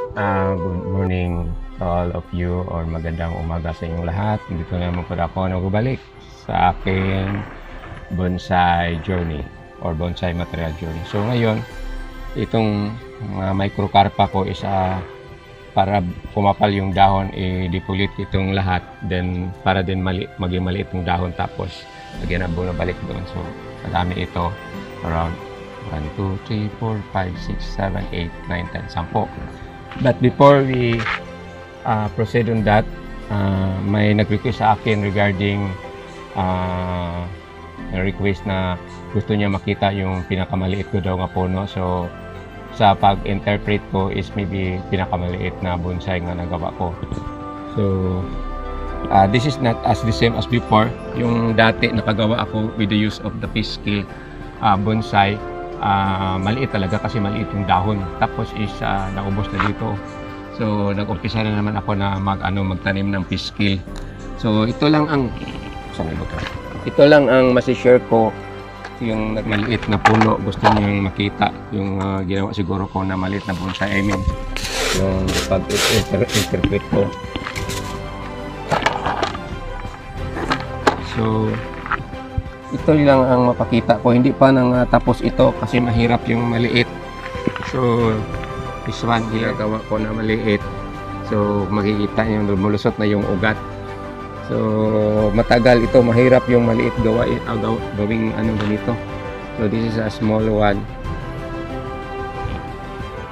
Good morning to all of you or magandang umaga sa inyong lahat. Dito naman po ako nagbabalik sa aking bonsai journey or bonsai material journey. So ngayon, itong microcarpa ko is para pumapal yung dahon, i-depollute itong lahat. Then para din maging maliit yung dahon, tapos lagyan na bumabalik doon. So madami ito, around 1, 2, 3, 4, 5, 6, 7, 8, 9, 10, 10. But before we proceed on that, may nag-request sa akin regarding request na gusto niya makita yung pinakamaliit ko daw nga puno. So sa pag-interpret ko is maybe pinakamaliit na bonsai nga nagawa ko. So this is not as the same as before. Yung dati nakagawa ako with the use of the fish scale bonsai. Maliit talaga kasi maliit yung dahon, tapos is naubos na dito. So nag-umpisa na naman ako na magtanim ng fish scale. So ito lang ang masishare ko, yung maliit na puno gusto niyang makita, yung ginawa siguro ko na maliit na bonsai, I mean yung pag-interpret ko. So ito lang ang mapakita ko, hindi pa nang tapos ito kasi mahirap yung maliit. So this one ginagawa ko na maliit, so makikita nyo lumulusot na yung ugat. So matagal ito, mahirap yung maliit gawing ganito. So this is a small one,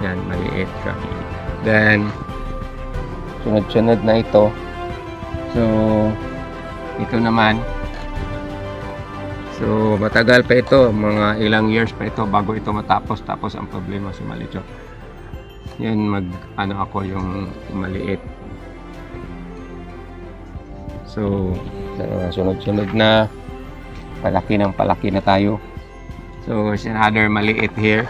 yan, maliit siya. Then sunod-sunod na ito. So ito naman, so matagal pa ito, mga ilang years pa ito bago ito matapos. Tapos ang problema si Malicho, yan ako yung maliit. So sunod-sunod na, palaki na tayo. So there's another maliit here.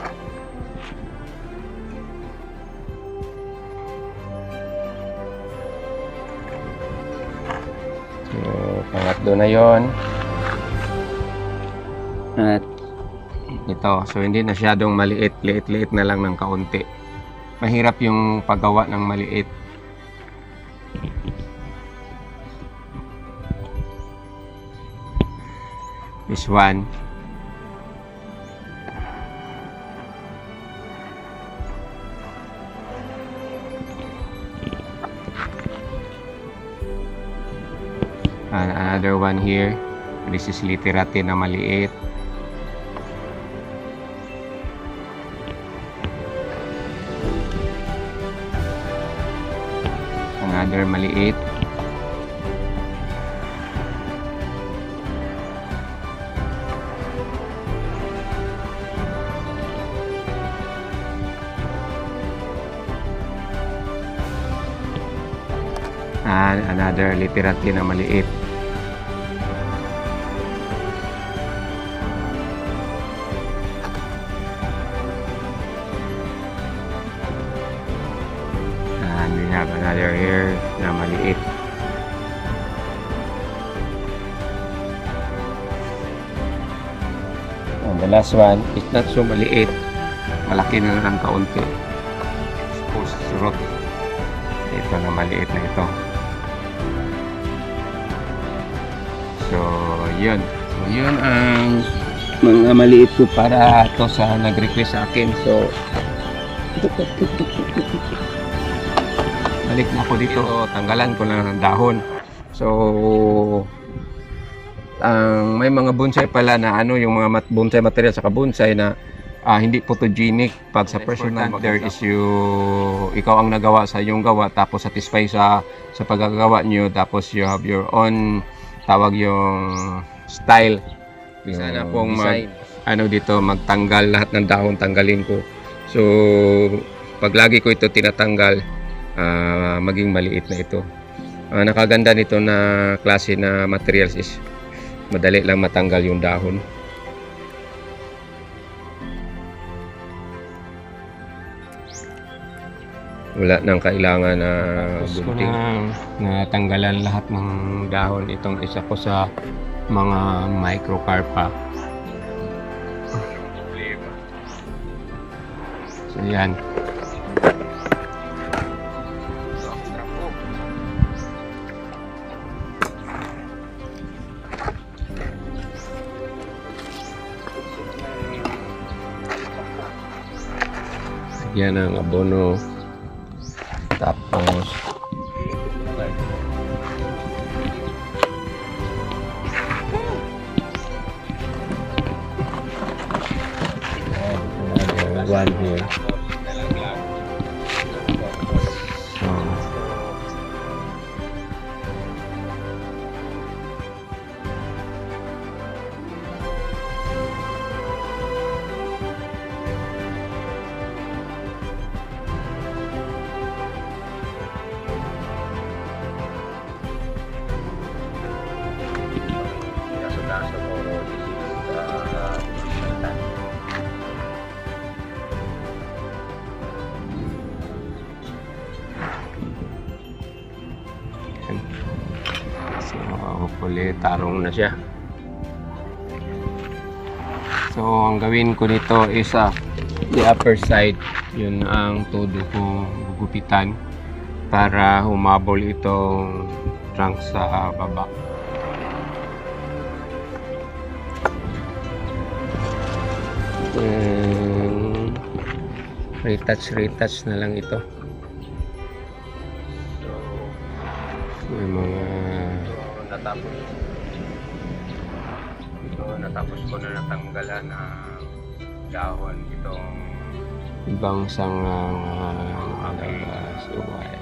So pangatlo na yon. At ito, so hindi na masyadong maliit, liit na lang ng kaunti. Mahirap yung paggawa ng maliit. This one, and another one here. This is literate na maliit. Another maliit. And another literate na maliit. And we have another here na maliit. And the last one is not so maliit, malaki na lang kaunti. Surot. Ito na maliit na ito. So yun ang mga maliit ko para to sa nag-request sa akin. So balik na ako dito, tanggalan ko lang ng dahon. So may mga bonsai pala na yung mga bonsai material sa bonsai na hindi photogenic. Pag sa personal there is ikaw ang nagawa sa iyong gawa, tapos satisfy sa paggagawa nyo, tapos you have your own yung style. Sana pong dito magtanggal lahat ng dahon, tanggalin ko. So pag lagi ko ito tinatanggal, maging maliit na ito. Nakaganda nito na klase na materials is madali lang matanggal yung dahon. Wala nang kailangan na gunting. Natanggalan lahat ng dahon. Itong isa ko sa mga microcarpa. So yan. lagyan ng abono. Tapos another one here. So, so hopefully tarong na siya. So ang gawin ko nito is the upper side, yun ang todo kong gugupitan para humabol itong trunk sa baba. Retouch na lang ito. May mga natapos ko na natanggalan ng dahon itong ibang sangang suway.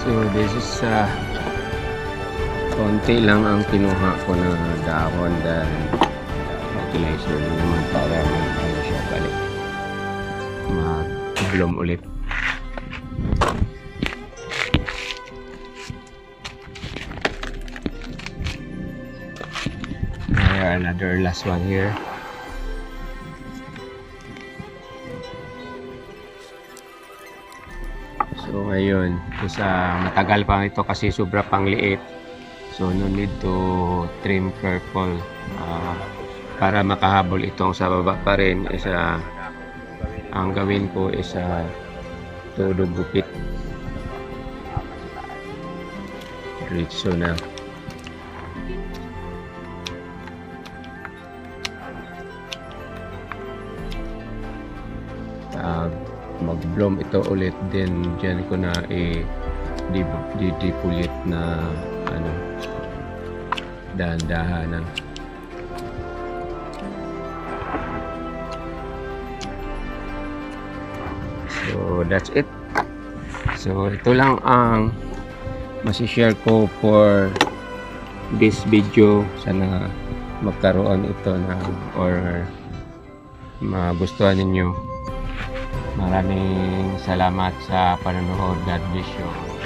So this is konti lang ang kinuha ko na dahon dahil fertilizer naman para ano siya balik mag-bloom ulit. There, another last one here. So ngayon, matagal pa ito kasi sobra pang liit. So no need to trim careful para makahabol itong sa baba pa rin. Ang gawin ko is todo gupit. Diretso na. Mag-bloom ito ulit, then dyan ko na i-depulit na ano, dahan-dahanan. So that's it. So ito lang ang masishare ko for this video. Sana magkaroon ito na or magustuhan ninyo. Maraming salamat sa panonood. God bless you.